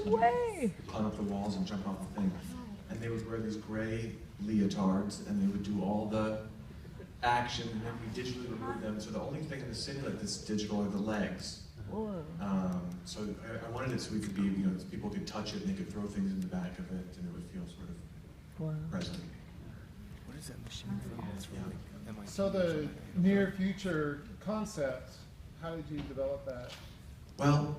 way! Climb up the walls and jump off the thing. And they would wear these gray leotards, and they would do all the action, and then we digitally removed them. So the only thing in the city like this digital are the legs. So I wanted it so we could be, people could touch it and they could throw things in the back of it, and it would feel sort of present. What is that machine from? It's really, So the near future concept, how did you develop that? Well,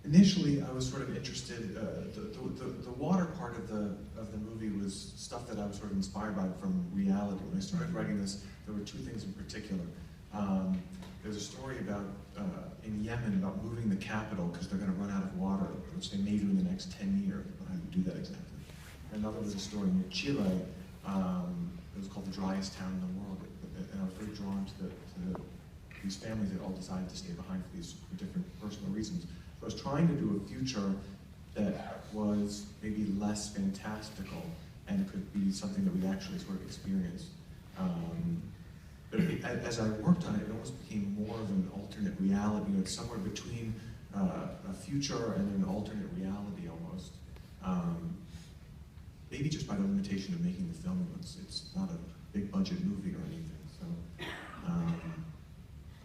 initially I was sort of interested. The water part of the movie was stuff that I was sort of inspired by from reality. When I started writing this, there were two things in particular. There's a story about in Yemen about moving the capital because they're going to run out of water, which they may do in the next 10 years. I don't know how to do that exactly. Another was a story in Chile. It was called the driest town in the world, and I was very drawn to these families that all decided to stay behind for different personal reasons. So I was trying to do a future that was maybe less fantastical and could be something that we actually sort of experience. But as I worked on it, it almost became more of an alternate reality. It's somewhere between a future and an alternate reality almost. Maybe just by the limitation of making the film, it's not a big budget movie or anything. So I don't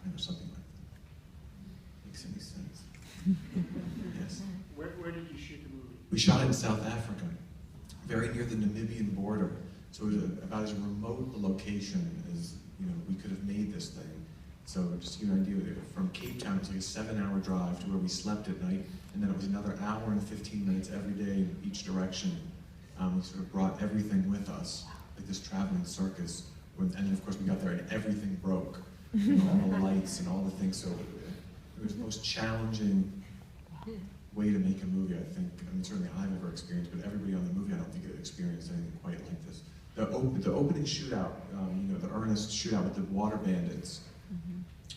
know, something like that. Makes any sense? Yes. Where did you shoot the movie? We shot it in South Africa, very near the Namibian border. So it was about as remote a location as we could have made this thing. So just to give you an idea, from Cape Town, it was like a 7-hour drive to where we slept at night, and then it was another hour and 15 minutes every day in each direction. We sort of brought everything with us, like this traveling circus. And then of course we got there and everything broke. All the lights and all the things. So it was the most challenging way to make a movie, I think. I mean, certainly I've ever experienced, but everybody on the movie, I don't think had experienced anything quite like this. The opening shootout, the earnest shootout with the water bandits,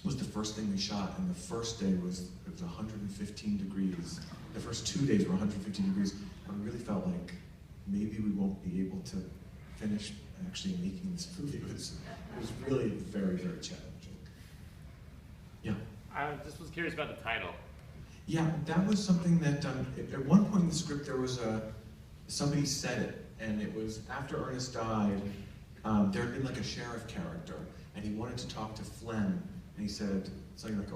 was the first thing we shot, and the first day it was 115 degrees. The first 2 days were 115 degrees, and we really felt like maybe we won't be able to finish actually making this movie. It was really very, very challenging. Yeah? I just was curious about the title. Yeah, that was something that, at one point in the script there was somebody said it, and it was after Ernest died, there had been like a sheriff character, and he wanted to talk to Flem, and he said something like,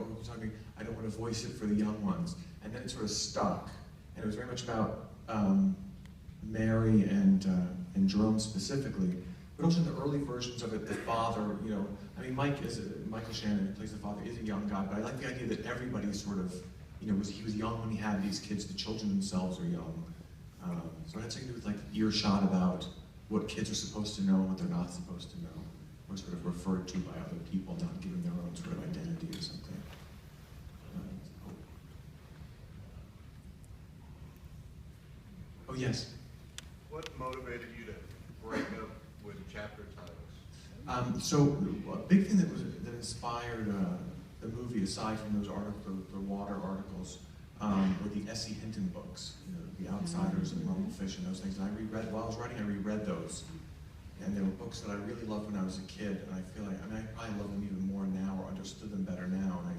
I don't want to voice it for the young ones. And then it sort of stuck, and it was very much about Mary and Jerome specifically, but also in the early versions of it, the father, Michael Shannon, who plays the father, is a young guy, but I like the idea that everybody sort of, he was young when he had these kids, the children themselves are young. So it had something to do with like earshot about what kids are supposed to know and what they're not supposed to know, or sort of referred to by other people, not giving their own sort of identity or something. Oh yes? What motivated you to break up with chapter titles? So a big thing that inspired the movie, aside from those articles, the water articles, were the S.E. Hinton books, The Outsiders and Rumblefish and those things. And while I was writing, I reread those. And they were books that I really loved when I was a kid, and I feel like, I probably love them even more now, or understood them better now, and I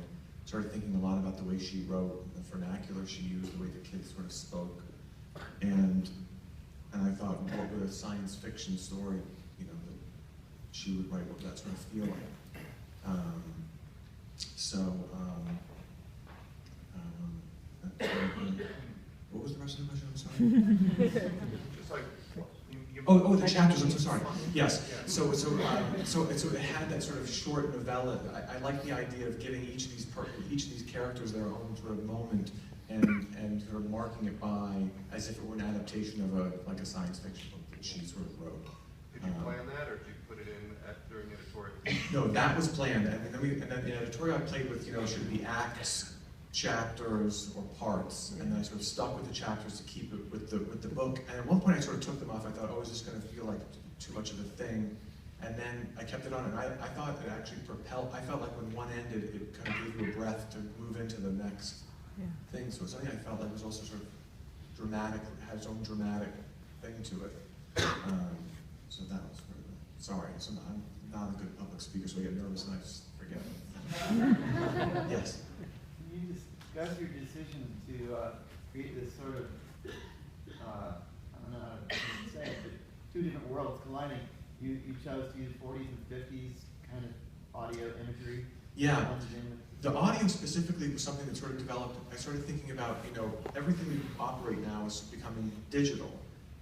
started thinking a lot about the way she wrote, the vernacular she used, the way the kids sort of spoke. And I thought, what would a science fiction story, that she would write, what would that sort of feel like? What was the rest of the question? I'm sorry. Just like, Oh, the chapters. I'm so sorry. Yes. So it had that sort of short novella. I like the idea of giving each of these characters their own sort of moment, and sort of marking it by as if it were an adaptation of a science fiction book that she sort of wrote. did you plan that, or did you put it in during editorial? No, that was planned. And then in editorial I played with, should it be acts, chapters, or parts, and then I sort of stuck with the chapters to keep it with the book. And at one point I sort of took them off. I thought, is this going to feel like too much of a thing? And then I kept it on, and I thought it actually propelled. I felt like when one ended, it kind of gave you a breath to move into the next thing. So it's something I felt like was also sort of dramatic, had its own dramatic thing to it. So that was sort of sorry. So I'm not a good public speaker, so I get nervous and I just forget. Yes. Can you discuss your decision to create this sort of, I don't know how to say it, but two different worlds colliding. You chose to use 40s and 50s kind of audio imagery. Yeah. The audio specifically was something that sort of developed. I started thinking about, everything we operate now is becoming digital.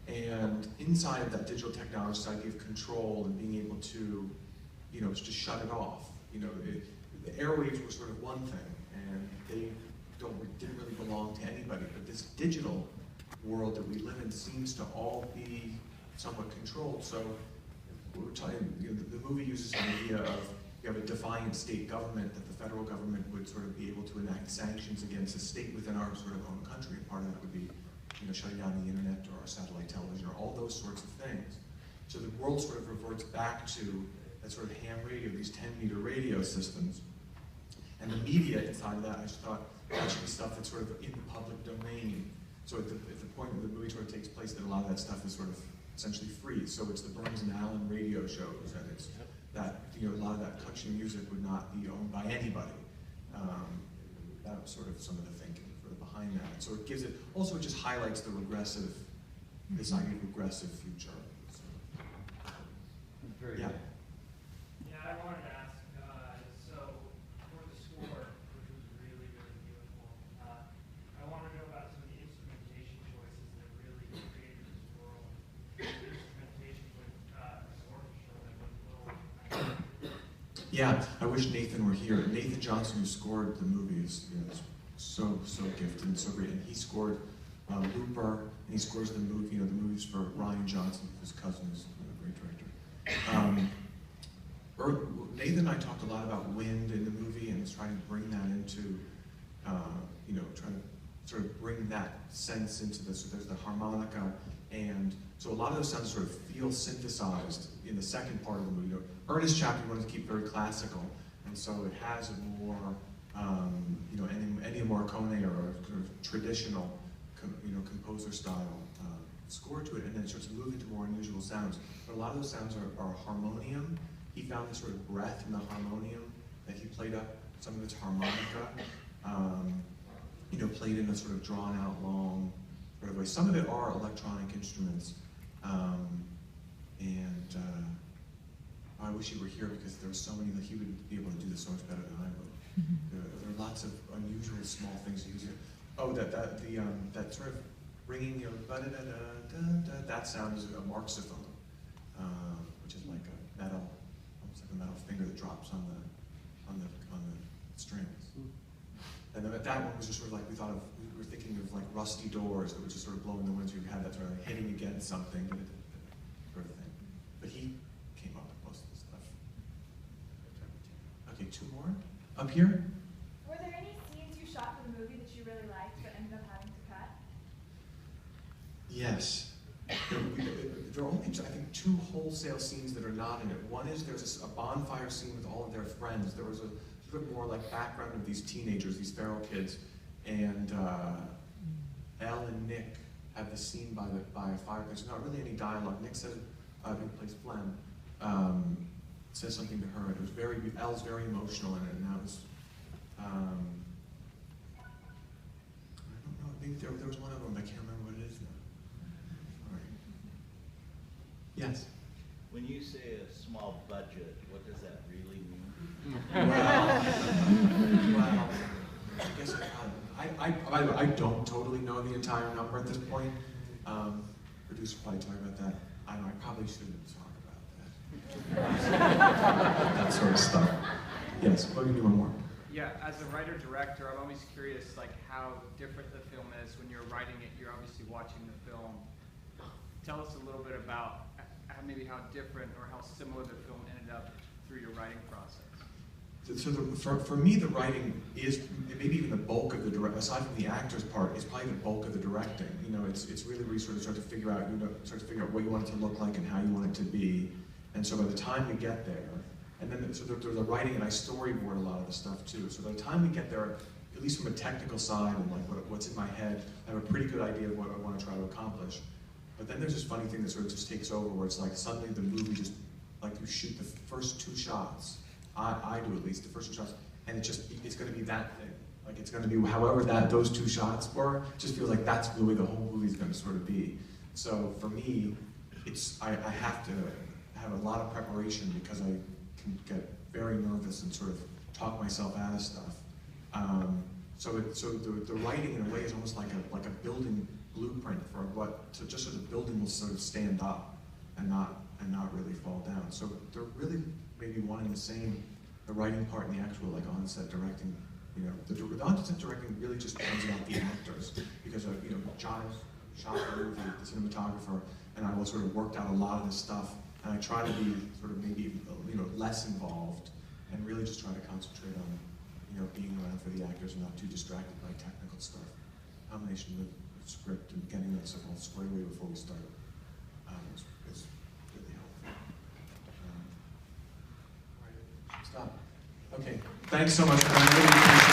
And inside of that digital technology, this idea of control and being able to, just shut it off. The airwaves were sort of one thing, and they didn't really belong to anybody. But this digital world that we live in seems to all be somewhat controlled. So we're talking, the movie uses an idea of you have a defiant state government that the federal government would sort of be able to enact sanctions against a state within our sort of own country. And part of that would be, shutting down the internet or our satellite television or all those sorts of things. So the world sort of reverts back to that sort of ham radio, these 10-meter radio systems. And the media inside of that, I just thought that should be stuff that's sort of in the public domain. So at the point where the movie sort of takes place, that a lot of that stuff is sort of essentially free. So it's the Burns and Allen radio shows, and it's that, a lot of that country music would not be owned by anybody. That was sort of some of the thinking behind that. And so it gives it, also it just highlights the regressive, this idea of regressive future. So, Very yeah. good. Yeah, I wanted to ask, so for the score, which was really, really beautiful, I want to know about some of the instrumentation choices that really created this world. The instrumentation with this orchestra that was little. Yeah, I wish Nathan were here. Nathan Johnson, who scored the movie, is so gifted and so great. And he scored Looper, and he scores the movie, the movies for Ryan Johnson, his cousin, is a great director. Nathan and I talked a lot about wind in the movie and trying to bring that into, trying to sort of bring that sense into this. So there's the harmonica, and so a lot of those sounds sort of feel synthesized in the second part of the movie. Ernest Chappell wanted to keep very classical, and so it has a more, Ennio Morricone or sort of traditional, composer style score to it, and then it starts to move into more unusual sounds. But a lot of those sounds are harmonium. He found this sort of breath in the harmonium that he played up. Some of it's harmonica, played in a sort of drawn out, long sort of way. Some of it are electronic instruments, I wish he were here because there were so many that he would be able to do this so much better than I would. There are lots of unusual small things he used. Oh, that sort of ringing, that sound is a marxophone, which is like a metal, almost like a metal finger that drops on the strings. And then that one was just sort of like we were thinking of like rusty doors that would just sort of blow in the wind. So you had that sort of hitting against something, sort of thing. But he came up with most of the stuff. Okay, two more. Up here? Were there any scenes you shot for the movie that you really liked but ended up having to cut? Yes. There are only, I think, two wholesale scenes that are not in it. One is there's a bonfire scene with all of their friends. There was a sort of more like background of these teenagers, these feral kids, and Elle and Nick have the scene by a fireplace. There's not really any dialogue. Nick says, who plays Flem, says something to her. It was Elle's very emotional in it, and that was, I don't know, maybe there was one of them, I can't remember what it is now. All right. Yes? When you say a small budget, what does that really mean? Well, I guess by the way, I don't totally know the entire number at this point. Producer probably talking about that. I don't know, I probably shouldn't talk about that. That sort of stuff. Yes, let me do one more. Yeah, as a writer-director, I'm always curious how different the film is. When you're writing it, you're obviously watching the film. Tell us a little bit about how different or how similar the film ended up through your writing process. So for me, the writing is, maybe even the bulk of the aside from the actor's part, is probably the bulk of the directing. It's really where you sort of start to figure out, what you want it to look like and how you want it to be. And so by the time we get there, and then there's the writing, and I storyboard a lot of the stuff too. So by the time we get there, at least from a technical side and like what's in my head, I have a pretty good idea of what I want to try to accomplish. But then there's this funny thing that sort of just takes over, where it's like suddenly the movie just, like you shoot the first two shots, I do at least, the first two shots, and it's going to be that thing. Like it's going to be however those two shots were. Just feels like that's the way the whole movie is going to sort of be. So for me, I have to have a lot of preparation because I can get very nervous and sort of talk myself out of stuff. So the writing in a way is almost like a building blueprint for just so the building will sort of stand up and not really fall down. So they're really maybe wanting the writing part and the actual like on-set directing. You know, the on-set directing really just comes about the actors because John shot the movie, the cinematographer, and I was sort of worked out a lot of this stuff, and I try to be sort of maybe less involved and really just try to concentrate on being around for the actors and not too distracted by technical stuff. Combination with script and getting that stuff all squared away before we start is really helpful. Stop. Okay, thanks so much. I really appreciate